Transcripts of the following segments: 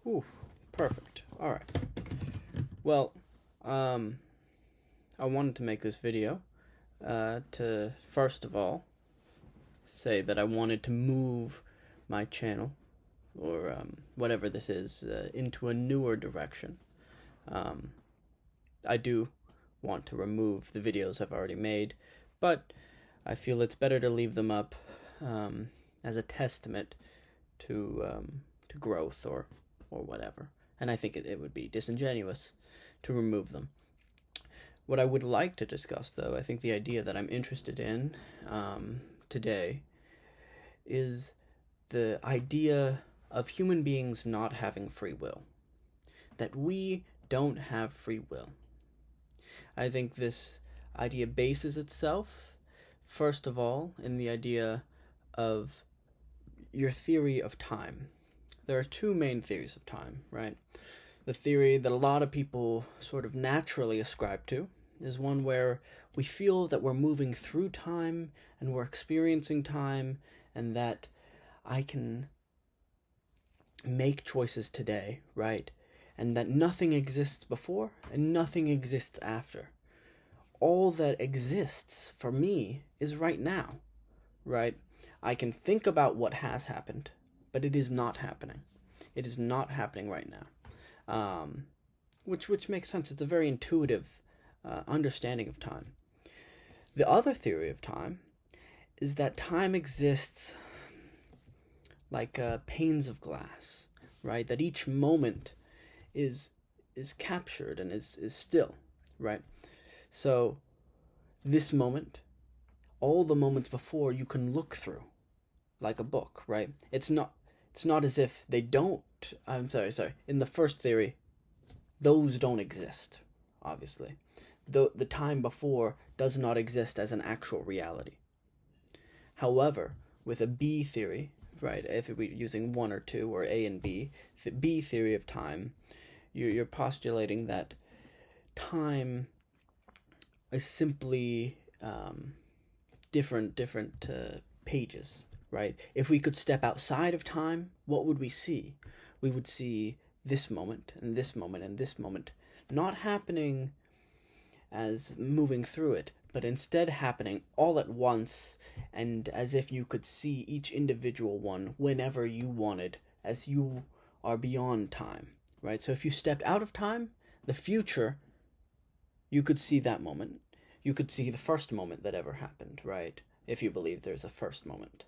Ooh, perfect. All right. Well, I wanted to make this video to first of all say that I wanted to move my channel or whatever this is into a newer direction. Um, I do want to remove the videos I've already made, but I feel it's better to leave them up as a testament to growth or whatever. And I think it would be disingenuous to remove them. What I would like to discuss, though, I think the idea that I'm interested in today is the idea of human beings not having free will. That we don't have free will. I think this idea bases itself, first of all, in the idea of your theory of time. There are two main theories of time, right? The theory that a lot of people sort of naturally ascribe to is one where we feel that we're moving through time and we're experiencing time, and that I can make choices today, right? And that nothing exists before and nothing exists after. All that exists for me is right now, right? I can think about what has happened, but it is not happening. It is not happening right now. Which makes sense. It's a very intuitive understanding of time. The other theory of time is that time exists like panes of glass, right? That each moment is captured and is still, right? So this moment, all the moments before, you can look through like a book, right? It's not as if they don't. I'm sorry. In the first theory, those don't exist, obviously. The time before does not exist as an actual reality. However, with a B theory, right, if we're using one or two, or A and B, the B theory of time, you're postulating that time is simply different pages, right? If we could step outside of time, what would we see? We would see this moment and this moment and this moment not happening as moving through it, but instead happening all at once, and as if you could see each individual one whenever you wanted, as you are beyond time, right? So if you stepped out of time, the future, you could see that moment. You could see the first moment that ever happened, right? If you believe there's a first moment.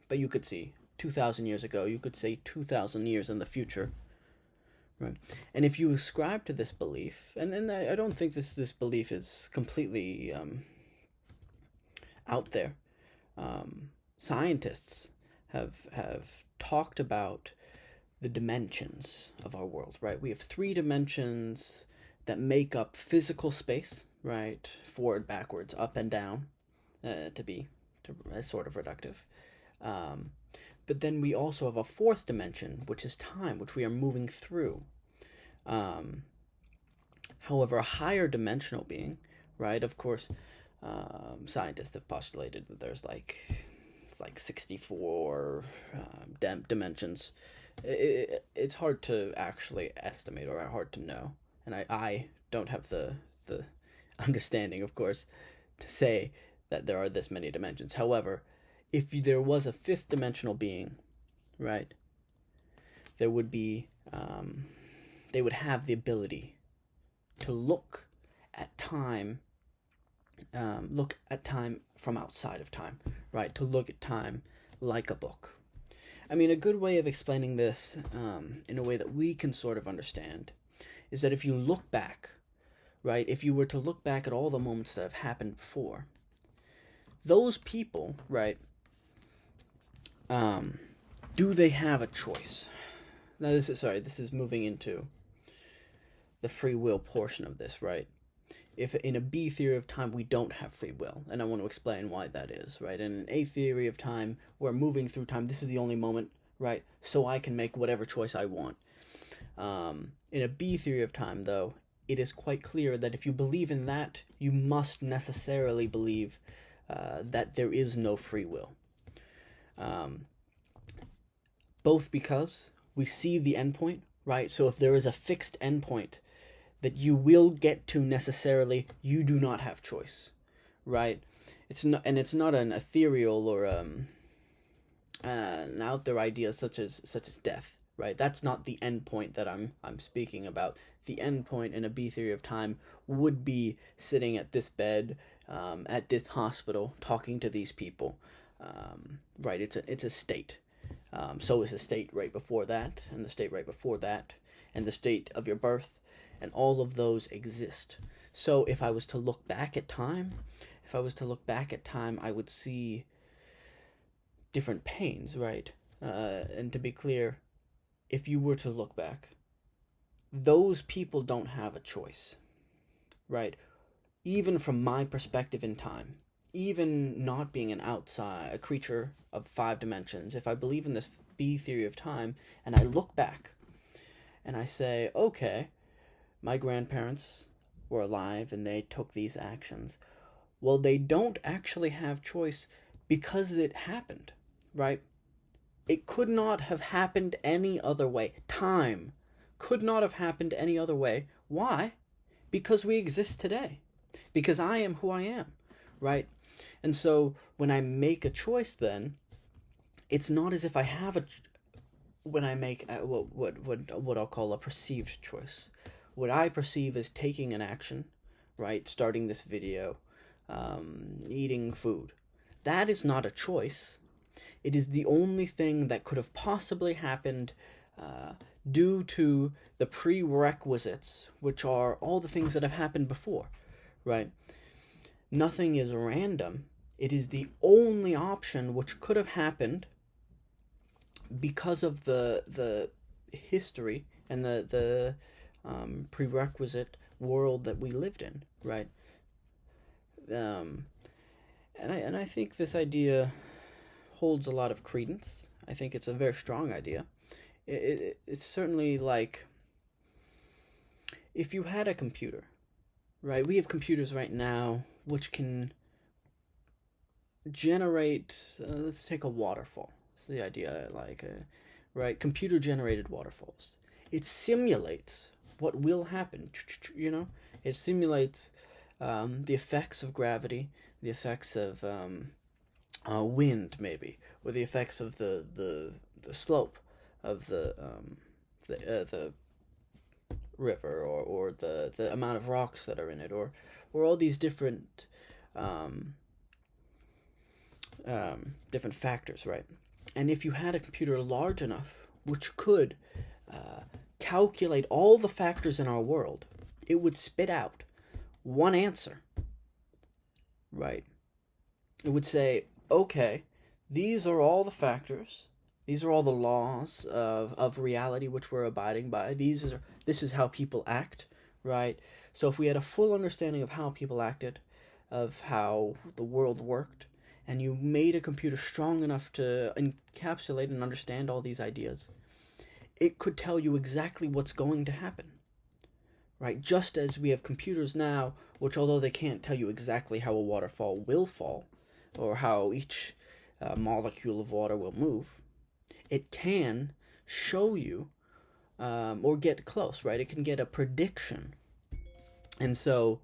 But you could see 2,000 years ago, you could say 2,000 years in the future, right? And if you ascribe to this belief, and I don't think this belief is completely out there. Scientists have talked about the dimensions of our world, right? We have three dimensions that make up physical space, right? Forward, backwards, up and down, as sort of reductive. But then we also have a fourth dimension, which is time, which we are moving through. However, a higher dimensional being, right? Of course, scientists have postulated that there's it's like 64 dimensions. It's hard to actually estimate, or hard to know, and I don't have the understanding, of course, to say that there are this many dimensions. However, if there was a fifth dimensional being, right, there would be they would have the ability to look at time from outside of time, right? To look at time like a book. I mean, a good way of explaining this in a way that we can sort of understand is that if you look back, right, if you were to look back at all the moments that have happened before, those people, right, do they have a choice? Now, this is moving into the free will portion of this, right? If in a B theory of time we don't have free will, and I want to explain why that is, right? In an A theory of time, we're moving through time. This is the only moment, right? So I can make whatever choice I want. In a B theory of time, though, it is quite clear that if you believe in that, you must necessarily believe that there is no free will. Both because we see the endpoint, right? So if there is a fixed endpoint that you will get to necessarily, you do not have choice, right? It's not an ethereal or an out there idea such as death, right? That's not the end point that I'm speaking about. The end point in a B theory of time would be sitting at this bed, at this hospital, talking to these people, right? It's a state. So is the state right before that, and the state right before that, and the state of your birth, and all of those exist. So if I was to look back at time, I would see different pains, right? And to be clear, if you were to look back, those people don't have a choice, right? Even from my perspective in time, even not being a creature of 5 dimensions, if I believe in this B theory of time and I look back and I say, okay, my grandparents were alive and they took these actions. Well, they don't actually have choice because it happened, right? It could not have happened any other way. Time could not have happened any other way. Why? Because we exist today. Because I am who I am, right? And so when I make a choice, then it's not as if I have when I make what I'll call a perceived choice. What I perceive as taking an action, right? Starting this video, eating food. That is not a choice. It is the only thing that could have possibly happened due to the prerequisites, which are all the things that have happened before, right? Nothing is random. It is the only option which could have happened because of the history and the prerequisite world that we lived in, right? And I think this idea holds a lot of credence. I think it's a very strong idea. It's certainly like if you had a computer, right? We have computers right now which can generate. Let's take a waterfall. It's the idea, like, right? Computer generated waterfalls. It simulates what will happen. You know, it simulates the effects of gravity, the effects of wind, maybe, or the effects of the slope of the river, or the amount of rocks that are in it, or all these different different factors, right? And if you had a computer large enough which could calculate all the factors in our world, it would spit out one answer, right? It would say, okay, these are all the factors, these are all the laws of reality which we're abiding by. This is how people act, right? So if we had a full understanding of how people acted, of how the world worked, and you made a computer strong enough to encapsulate and understand all these ideas, it could tell you exactly what's going to happen, right? Just as we have computers now, which, although they can't tell you exactly how a waterfall will fall, or how each molecule of water will move, it can show you, or get close, right? It can get a prediction. And so,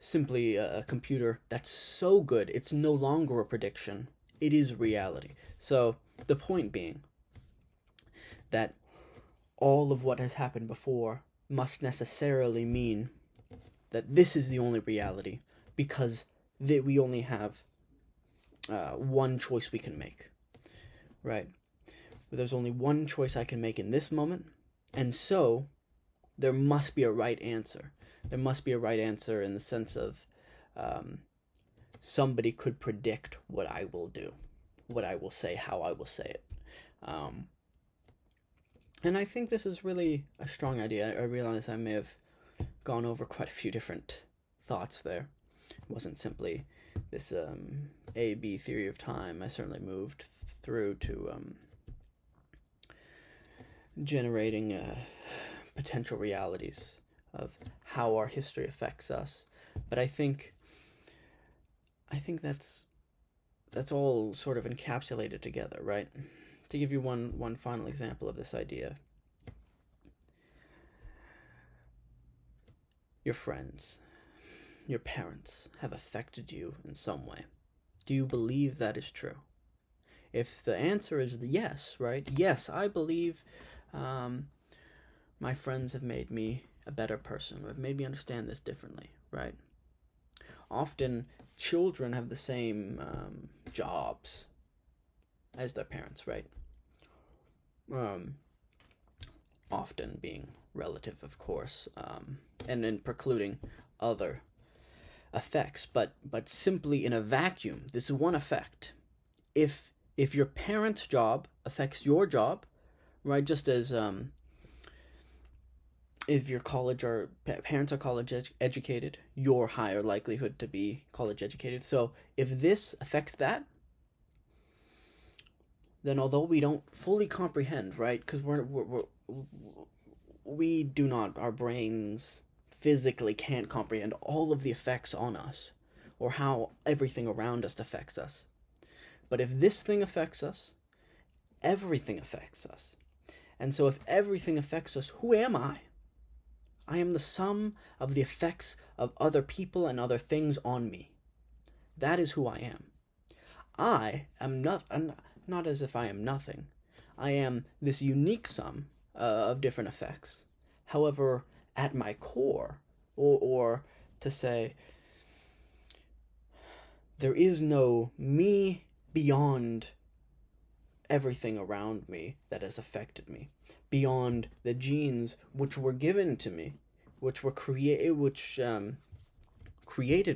simply a computer that's so good, it's no longer a prediction, it is reality. So, the point being that all of what has happened before must necessarily mean that this is the only reality, because we only have one choice we can make, right? There's only one choice I can make in this moment, and so there must be a right answer. There must be a right answer in the sense of somebody could predict what I will do, what I will say, how I will say it. And I think this is really a strong idea. I realize I may have gone over quite a few different thoughts there. It wasn't simply this A-B theory of time. I certainly moved through to generating potential realities of how our history affects us. But I think that's all sort of encapsulated together, right? To give you one final example of this idea, your friends, your parents have affected you in some way. Do you believe that is true? If the answer is yes, right? Yes, I believe my friends have made me a better person, have made me understand this differently, right? Often, children have the same jobs as their parents, right? Um, Often being relative, of course, and then precluding other effects, but simply in a vacuum, this is one effect. If your parents' job affects your job, right? Just as if your parents are college educated, you're higher likelihood to be college educated. So if this affects that, then although we don't fully comprehend, right? Because we do not, our brains physically can't comprehend all of the effects on us or how everything around us affects us. But if this thing affects us, everything affects us. And so if everything affects us, who am I? I am the sum of the effects of other people and other things on me. That is who I am. I am not as if I am nothing. I am this unique sum of different effects. However, at my core, or to say, there is no me beyond everything around me that has affected me, beyond the genes which were given to me, which were created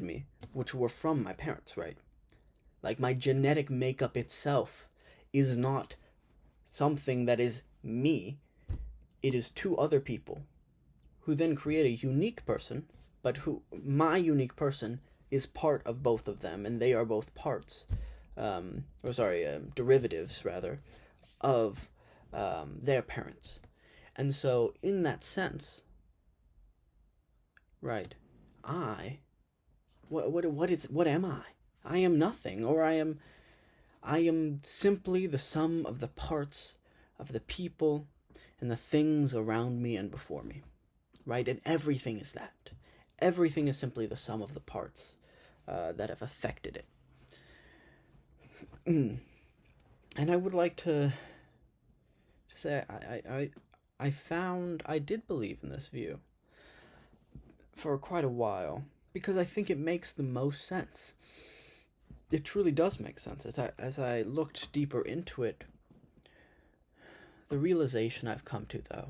me, which were from my parents, right? Like, my genetic makeup itself is not something that is me. It is two other people who then create a unique person, but who my unique person is part of both of them, and they are both parts, derivatives rather, of their parents. And so, in that sense, right, what am I? I am nothing, or I am simply the sum of the parts of the people and the things around me and before me, right? And everything is that. Everything is simply the sum of the parts that have affected it. And I would like to say I did believe in this view for quite a while, because I think it makes the most sense. It truly does make sense. As I looked deeper into it, the realization I've come to, though,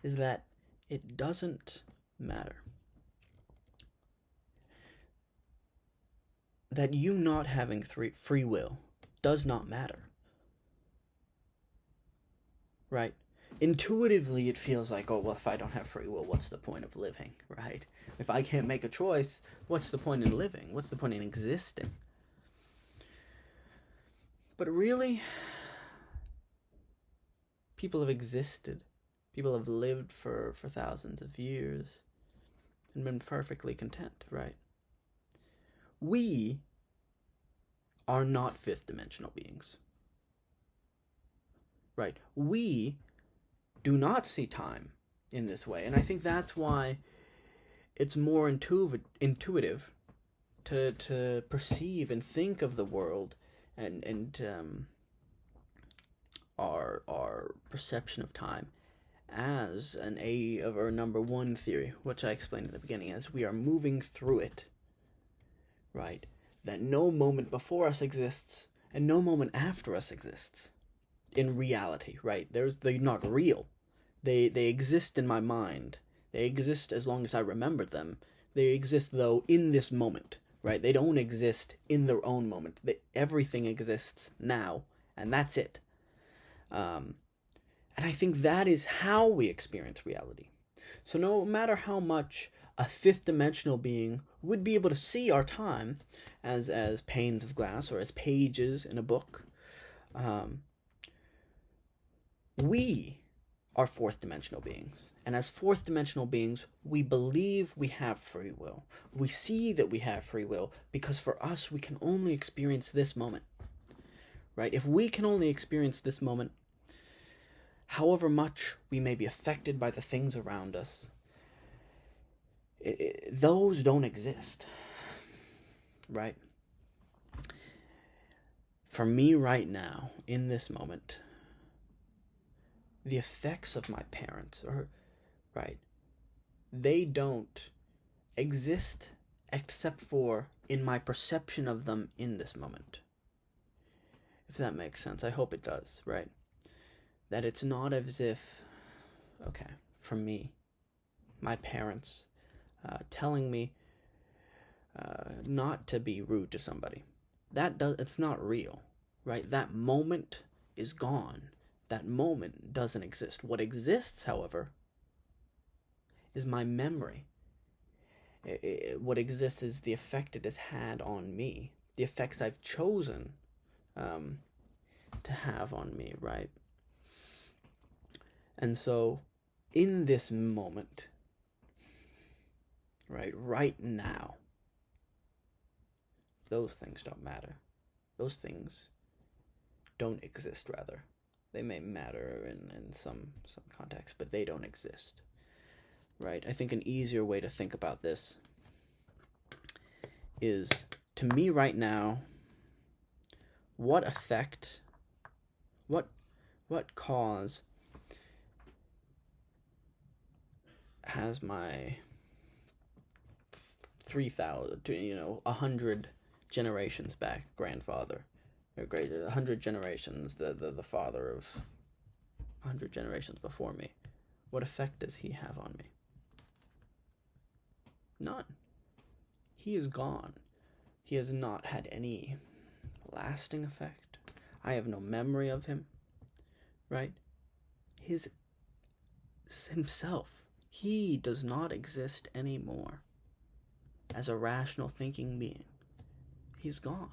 is that it doesn't matter. That you not having free will does not matter. Right? Intuitively, it feels like, oh, well, if I don't have free will, what's the point of living, right? If I can't make a choice, what's the point in living? What's the point in existing? But really, people have existed. People have lived for thousands of years and been perfectly content, right? We are not fifth-dimensional beings. Right? We do not see time in this way. And I think that's why it's more intuitive to perceive and think of the world and our perception of time as a number one theory, which I explained at the beginning, as we are moving through it, right? That no moment before us exists and no moment after us exists in reality, right? They're not real. They exist in my mind. They exist as long as I remember them. They exist, though, in this moment, right? They don't exist in their own moment. Everything exists now, and that's it. And I think that is how we experience reality. So no matter how much a fifth-dimensional being would be able to see our time as panes of glass or as pages in a book, we are fourth-dimensional beings. And as fourth-dimensional beings, we believe we have free will. We see that we have free will because for us, we can only experience this moment. Right? If we can only experience this moment, however much we may be affected by the things around us, those don't exist, right? For me right now, in this moment, the effects of my parents are, right, they don't exist except for in my perception of them in this moment. If that makes sense. I hope it does, right? That it's not as if, okay, for me, my parents telling me not to be rude to somebody. It's not real, right? That moment is gone. That moment doesn't exist. What exists, however, is my memory. What exists is the effect it has had on me, the effects I've chosen to have on me, right? And so, in this moment, right now, those things don't matter. Those things don't exist, rather. They may matter in some context, but they don't exist. Right? I think an easier way to think about this is, to me right now, what effect, what cause has my 3,000, 100 generations back grandfather, or greater, 100 generations, the father of 100 generations before me, what effect does he have on me? None. He is gone. He has not had any lasting effect. I have no memory of him, right? Himself, he does not exist anymore as a rational thinking being. He's gone.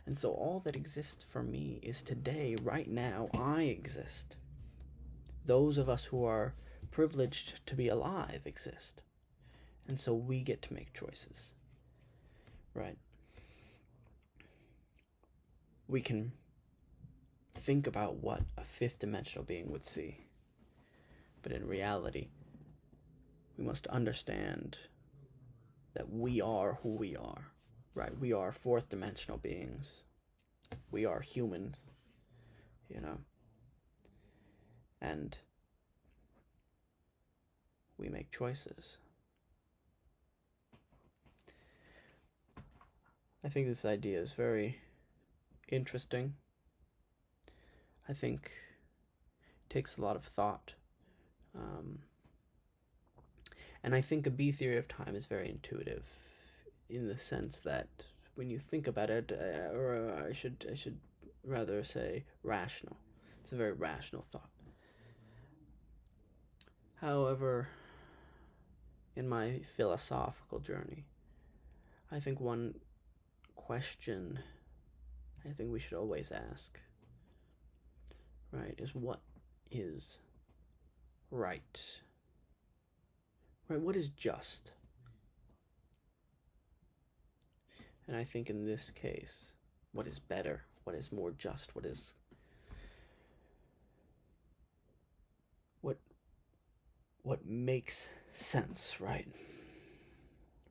And so all that exists for me is today, right now, I exist. Those of us who are privileged to be alive exist. And so we get to make choices, right? We can think about what a fifth dimensional being would see. But in reality, we must understand that we are who we are, right? We are fourth dimensional beings. We are humans, and we make choices. I think this idea is very interesting. I think it takes a lot of thought. And I think a B theory of time is very intuitive, in the sense that when you think about it, or I should rather say rational. It's a very rational thought. However, in my philosophical journey, I think one question I think we should always ask, right, is what is right? Right, what is just? And I think in this case, what is better? What is more just? What makes sense, right?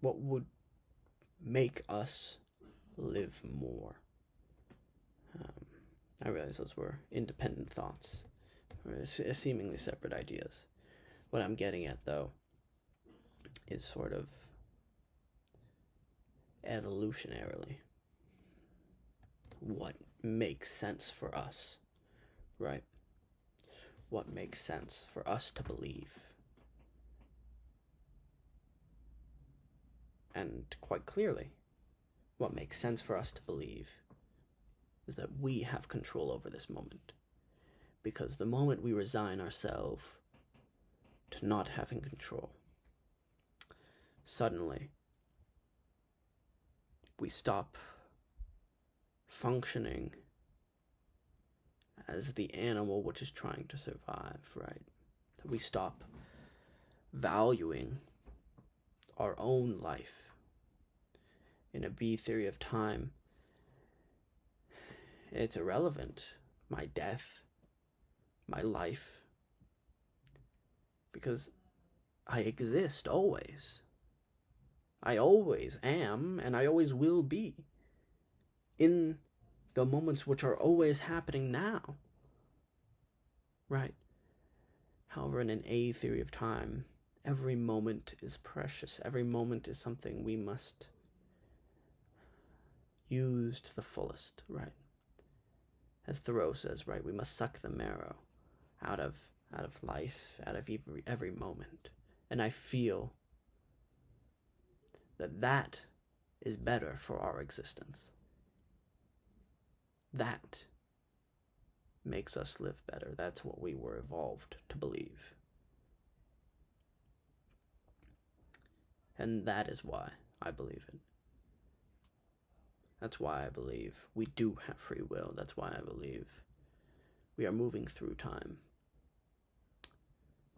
What would make us live more? I realize those were independent thoughts, or seemingly separate ideas. What I'm getting at, though, is sort of evolutionarily what makes sense for us, right? What makes sense for us to believe. And quite clearly, what makes sense for us to believe is that we have control over this moment. Because the moment we resign ourselves to not having control, suddenly we stop functioning as the animal which is trying to survive, right? We stop valuing our own life. In a B theory of time, it's irrelevant, my death, my life, because I exist always. I always am, and I always will be. In the moments which are always happening now. Right? However, in an A theory of time, every moment is precious. Every moment is something we must use to the fullest, right? As Thoreau says, right, we must suck the marrow out of life, out of every moment. And I feel that is better for our existence. That makes us live better. That's what we were evolved to believe. And that is why I believe it. That's why I believe we do have free will. That's why I believe we are moving through time.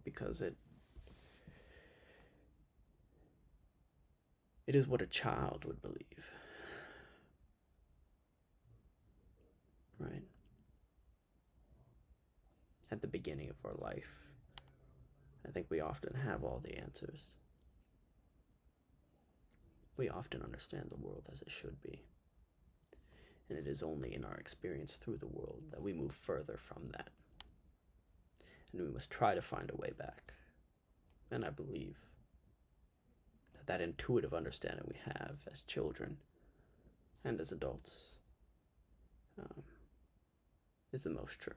Because it is what a child would believe. Right? At the beginning of our life, I think we often have all the answers. We often understand the world as it should be. And it is only in our experience through the world that we move further from that. And we must try to find a way back. And I believe that intuitive understanding we have as children and as adults is the most true.